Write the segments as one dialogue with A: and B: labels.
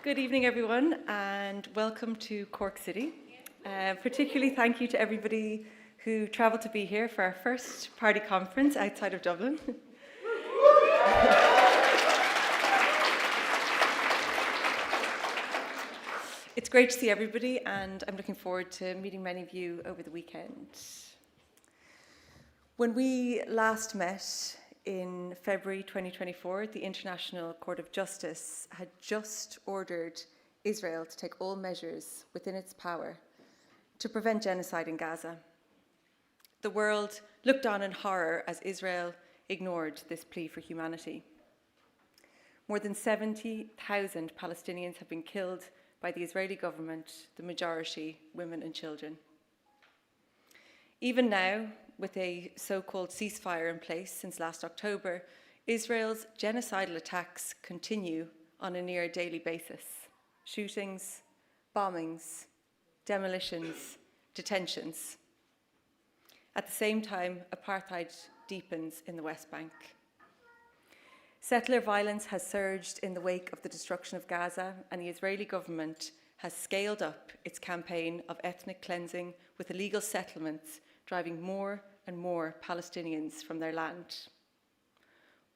A: Good evening, everyone, and welcome to Cork City. Particularly thank you to everybody who travelled to be here for our first party conference outside of Dublin. It's great to see everybody, and I'm looking forward to meeting many of you over the weekend. When we last met in February 2024, the International Court of Justice had just ordered Israel to take all measures within its power to prevent genocide in Gaza. The world looked on in horror as Israel ignored this plea for humanity. More than 70,000 Palestinians have been killed by the Israeli government, the majority women and children. Even now, with a so-called ceasefire in place since last October, Israel's genocidal attacks continue on a near daily basis. Shootings, bombings, demolitions, detentions. At the same time, apartheid deepens in the West Bank. Settler violence has surged in the wake of the destruction of Gaza, and the Israeli government has scaled up its campaign of ethnic cleansing with illegal settlements, driving more and more Palestinians from their land.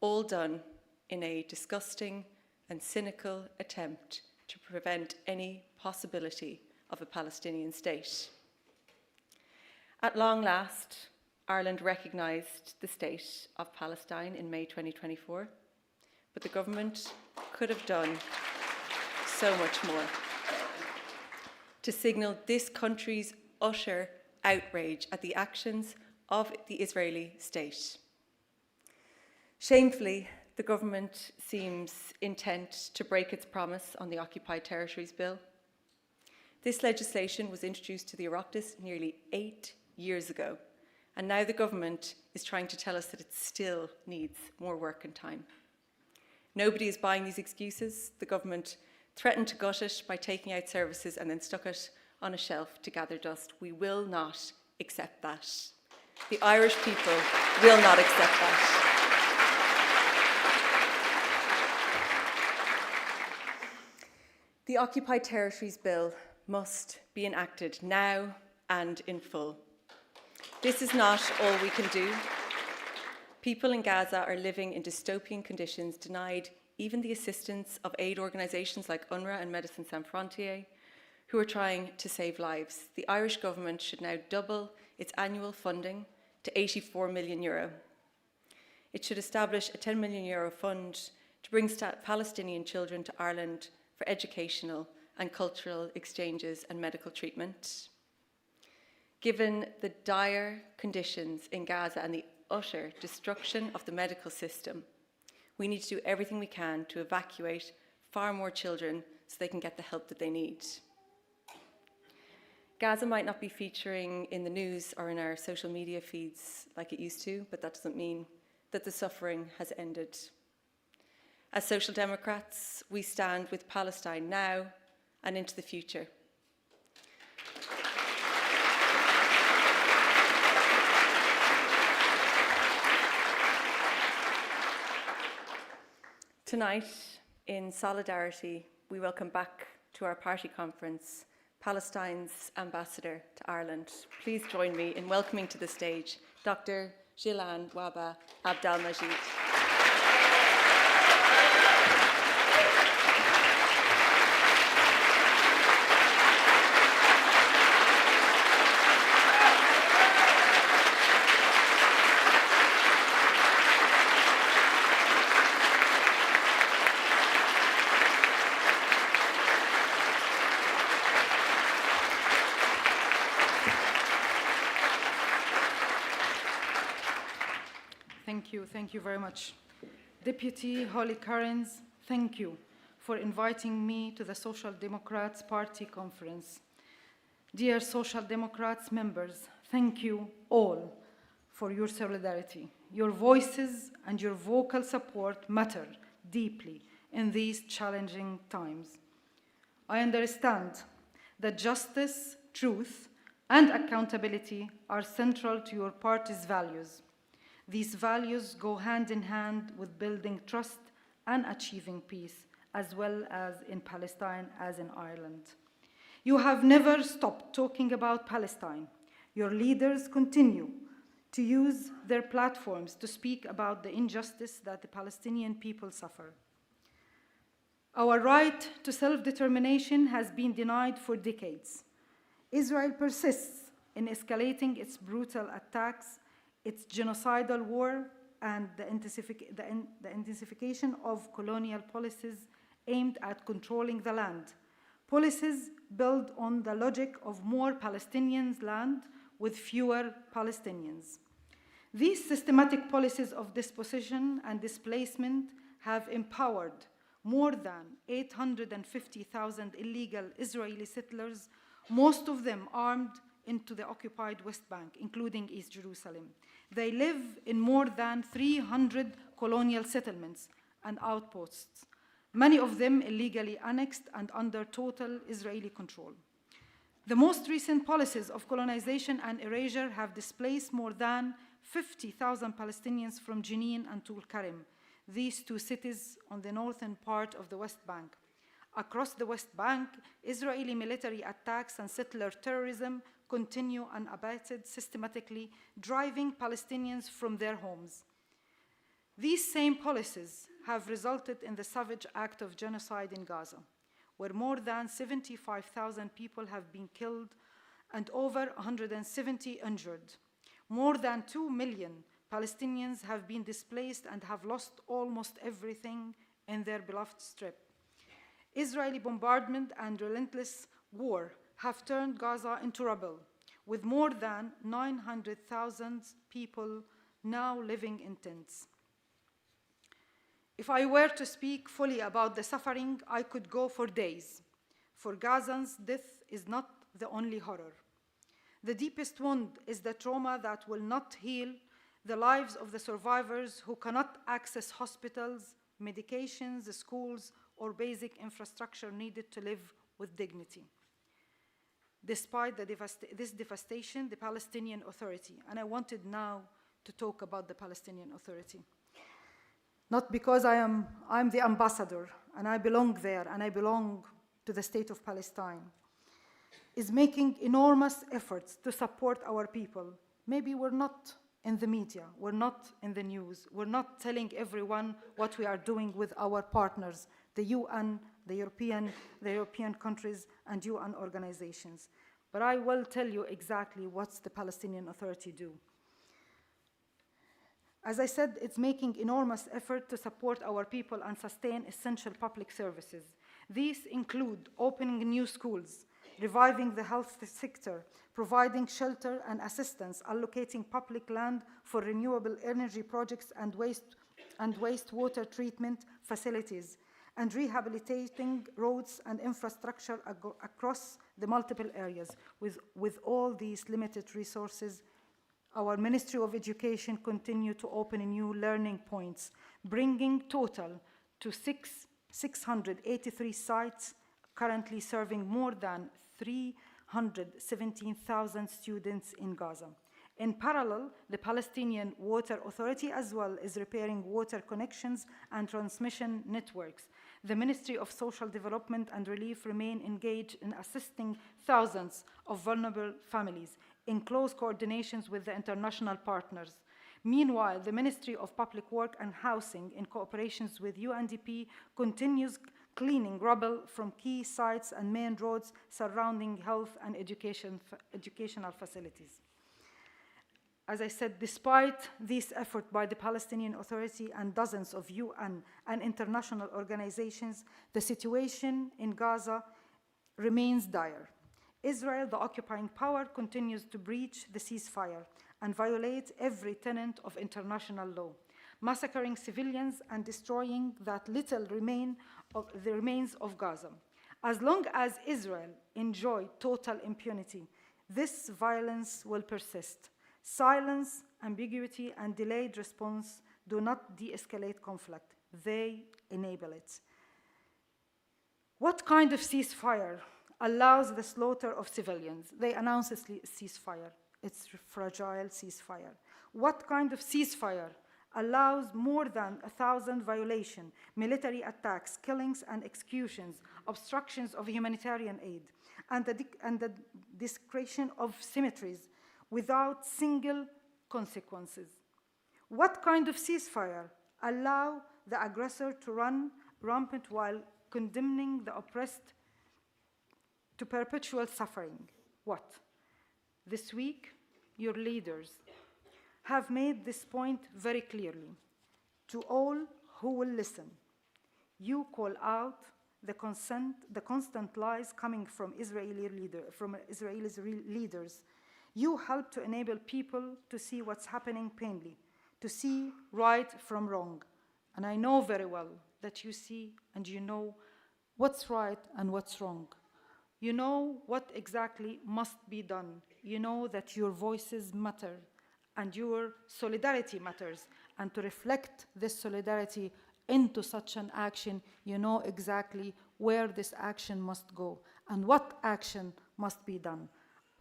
A: All done in a disgusting and cynical attempt to prevent any possibility of a Palestinian state. At long last, Ireland recognised the state of Palestine in May 2024, but the government could have done so much more to signal this country's utter outrage at the actions of the Israeli state. Shamefully, the government seems intent to break its promise on the Occupied Territories Bill. This legislation was introduced to the Oireachtas nearly 8 years ago, and now the government is trying to tell us that it still needs more work and time. Nobody is buying these excuses. The government threatened to gut it by taking out services and then stuck it on a shelf to gather dust. We will not accept that. The Irish people will not accept that. The Occupied Territories Bill must be enacted now and in full. This is not all we can do. People in Gaza are living in dystopian conditions, denied even the assistance of aid organisations like UNRWA and Médecins Sans Frontières, who are trying to save lives. The Irish government should now double its annual funding to €84 million. It should establish a €10 million fund to bring Palestinian children to Ireland for educational and cultural exchanges and medical treatment. Given the dire conditions in Gaza and the utter destruction of the medical system, we need to do everything we can to evacuate far more children so they can get the help that they need. Gaza might not be featuring in the news or in our social media feeds like it used to, but that doesn't mean that the suffering has ended. As Social Democrats, we stand with Palestine now and into the future. Tonight, in solidarity, we welcome back to our party conference Palestine's Ambassador to Ireland. Please join me in welcoming to the stage Dr. Jilan Wahba Abdalmajid.
B: Thank you very much. Deputy Holly Cairns, thank you for inviting me to the Social Democrats Party Conference. Dear Social Democrats members, thank you all for your solidarity. Your voices and your vocal support matter deeply in these challenging times. I understand that justice, truth, and accountability are central to your party's values. These values go hand in hand with building trust and achieving peace, as well as in Palestine as in Ireland. You have never stopped talking about Palestine. Your leaders continue to use their platforms to speak about the injustice that the Palestinian people suffer. Our right to self-determination has been denied for decades. Israel persists in escalating its brutal attacks, its genocidal war, and the intensification of colonial policies aimed at controlling the land. Policies built on the logic of more Palestinians' land with fewer Palestinians. These systematic policies of dispossession and displacement have empowered more than 850,000 illegal Israeli settlers, most of them armed, into the occupied West Bank, including East Jerusalem. They live in more than 300 colonial settlements and outposts, many of them illegally annexed and under total Israeli control. The most recent policies of colonization and erasure have displaced more than 50,000 Palestinians from Jenin and Tulkarem, these two cities on the northern part of the West Bank. Across the West Bank, Israeli military attacks and settler terrorism continue unabated, systematically driving Palestinians from their homes. These same policies have resulted in the savage act of genocide in Gaza, where more than 75,000 people have been killed and over 170 injured. More than 2 million Palestinians have been displaced and have lost almost everything in their beloved Strip. Israeli bombardment and relentless war have turned Gaza into rubble, with more than 900,000 people now living in tents. If I were to speak fully about the suffering, I could go for days. For Gazans, death is not the only horror. The deepest wound is the trauma that will not heal, the lives of the survivors who cannot access hospitals, medications, schools, or basic infrastructure needed to live with dignity. Despite this devastation, the Palestinian Authority, and I wanted now to talk about the Palestinian Authority, not because I'm the ambassador and I belong there and I belong to the state of Palestine, is making enormous efforts to support our people. Maybe we're not in the media, we're not in the news, we're not telling everyone what we are doing with our partners, the UN, the European countries, and UN organizations. But I will tell you exactly what's the Palestinian Authority do. As I said, it's making enormous effort to support our people and sustain essential public services. These include opening new schools, reviving the health sector, providing shelter and assistance, allocating public land for renewable energy projects and wastewater treatment facilities, and rehabilitating roads and infrastructure across the multiple areas. With all these limited resources, our Ministry of Education continue to open new learning points, bringing total to 683 sites, currently serving more than 317,000 students in Gaza. In parallel, the Palestinian Water Authority as well is repairing water connections and transmission networks. The Ministry of Social Development and Relief remain engaged in assisting thousands of vulnerable families in close coordinations with the international partners. Meanwhile, the Ministry of Public Work and Housing, in cooperation with UNDP, continues cleaning rubble from key sites and main roads surrounding health and educational facilities. As I said, despite this effort by the Palestinian Authority and dozens of UN and international organizations, the situation in Gaza remains dire. Israel, the occupying power, continues to breach the ceasefire and violate every tenet of international law, massacring civilians and destroying that little remains of Gaza. As long as Israel enjoys total impunity, this violence will persist. Silence, ambiguity, and delayed response do not de-escalate conflict. They enable it. What kind of ceasefire allows the slaughter of civilians? They announce a ceasefire. It's a fragile ceasefire. What kind of ceasefire allows more than 1,000 violations, military attacks, killings and executions, obstructions of humanitarian aid, and the desecration of cemeteries without single consequences. What kind of ceasefire allow the aggressor to run rampant while condemning the oppressed to perpetual suffering? What? This week, your leaders have made this point very clearly to all who will listen. You call out the constant lies coming from Israeli leaders. You help to enable people to see what's happening plainly, to see right from wrong. And I know very well that you see and you know what's right and what's wrong. You know what exactly must be done. You know that your voices matter and your solidarity matters. And to reflect this solidarity into such an action, you know exactly where this action must go and what action must be done.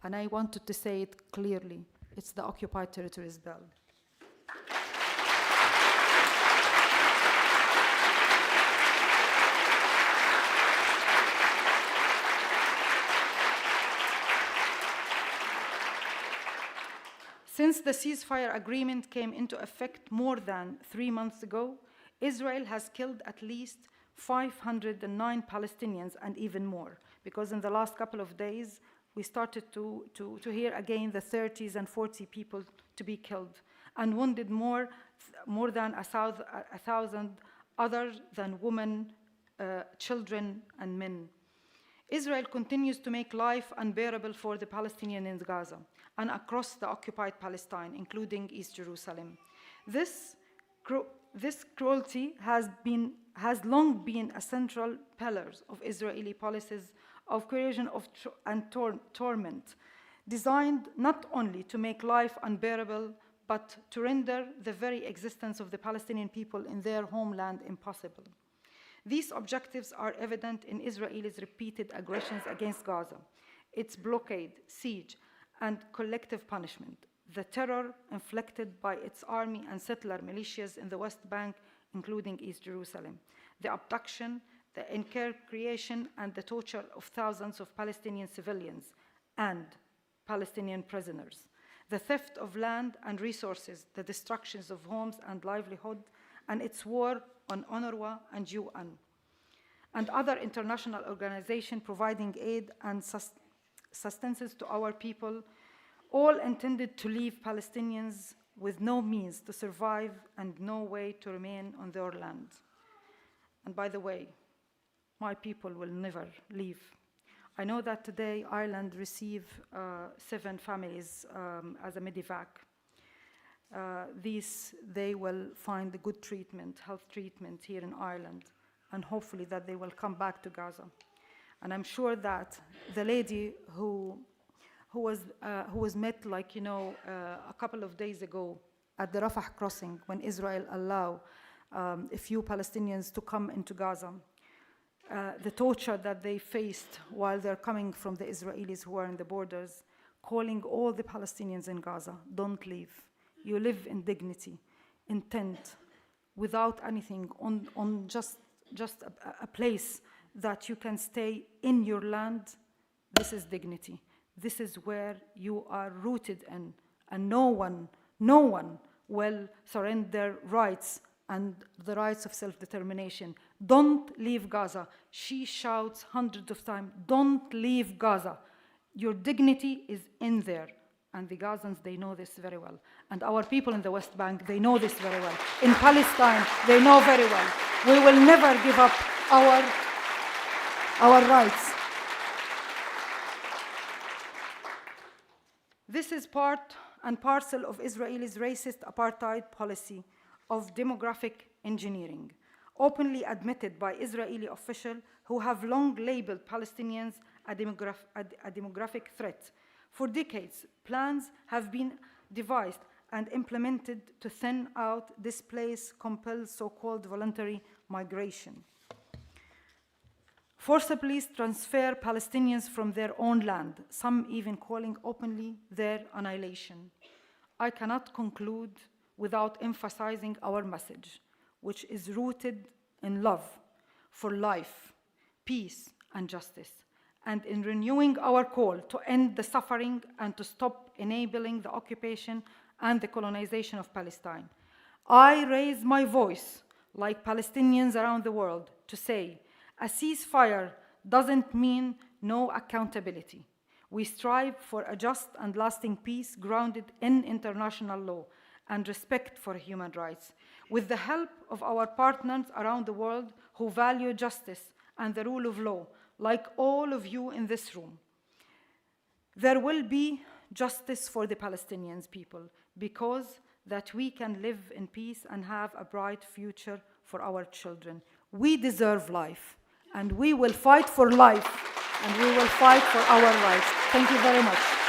B: And I wanted to say it clearly. It's the Occupied Territories Bill. Since the ceasefire agreement came into effect more than 3 months ago, Israel has killed at least 509 Palestinians and even more, because in the last couple of days, we started to hear again the 30s and 40 people to be killed, and wounded more than 1,000 other than women, children, and men. Israel continues to make life unbearable for the Palestinians in Gaza and across the occupied Palestine, including East Jerusalem. This cruelty has long been a central pillar of Israeli policies of coercion and torment, designed not only to make life unbearable, but to render the very existence of the Palestinian people in their homeland impossible. These objectives are evident in Israel's repeated aggressions against Gaza, its blockade, siege, and collective punishment, the terror inflicted by its army and settler militias in the West Bank, including East Jerusalem, the abduction, the incarceration, and the torture of thousands of Palestinian civilians and Palestinian prisoners, the theft of land and resources, the destructions of homes and livelihood, and its war on UNRWA and UN, and other international organizations providing aid and sustenance to our people, all intended to leave Palestinians with no means to survive and no way to remain on their land. And by the way, my people will never leave. I know that today Ireland received 7 families as a medevac. They will find a good treatment, health treatment here in Ireland, and hopefully that they will come back to Gaza. And I'm sure that the lady who was met, like, a couple of days ago at the Rafah crossing when Israel allowed a few Palestinians to come into Gaza, the torture that they faced while they're coming from the Israelis who are in the borders, calling all the Palestinians in Gaza, don't leave. You live in dignity, in tent, without anything, on just a place that you can stay in your land. This is dignity. This is where you are rooted in, and no one will surrender rights and the rights of self-determination. Don't leave Gaza. She shouts hundreds of times, don't leave Gaza. Your dignity is in there. And the Gazans, they know this very well. And our people in the West Bank, they know this very well. In Palestine, they know very well. We will never give up our rights. This is part and parcel of Israel's racist apartheid policy of demographic engineering, openly admitted by Israeli officials who have long labeled Palestinians a demographic threat. For decades, plans have been devised and implemented to thin out, displace, compel so-called voluntary migration, forcibly transfer Palestinians from their own land, some even calling openly their annihilation. I cannot conclude without emphasizing our message, which is rooted in love for life, peace, and justice, and in renewing our call to end the suffering and to stop enabling the occupation and the colonization of Palestine. I raise my voice, like Palestinians around the world, to say a ceasefire doesn't mean no accountability. We strive for a just and lasting peace grounded in international law and respect for human rights, with the help of our partners around the world who value justice and the rule of law, like all of you in this room. There will be justice for the Palestinian people, because that we can live in peace and have a bright future for our children. We deserve life, and we will fight for life, and we will fight for our rights. Thank you very much.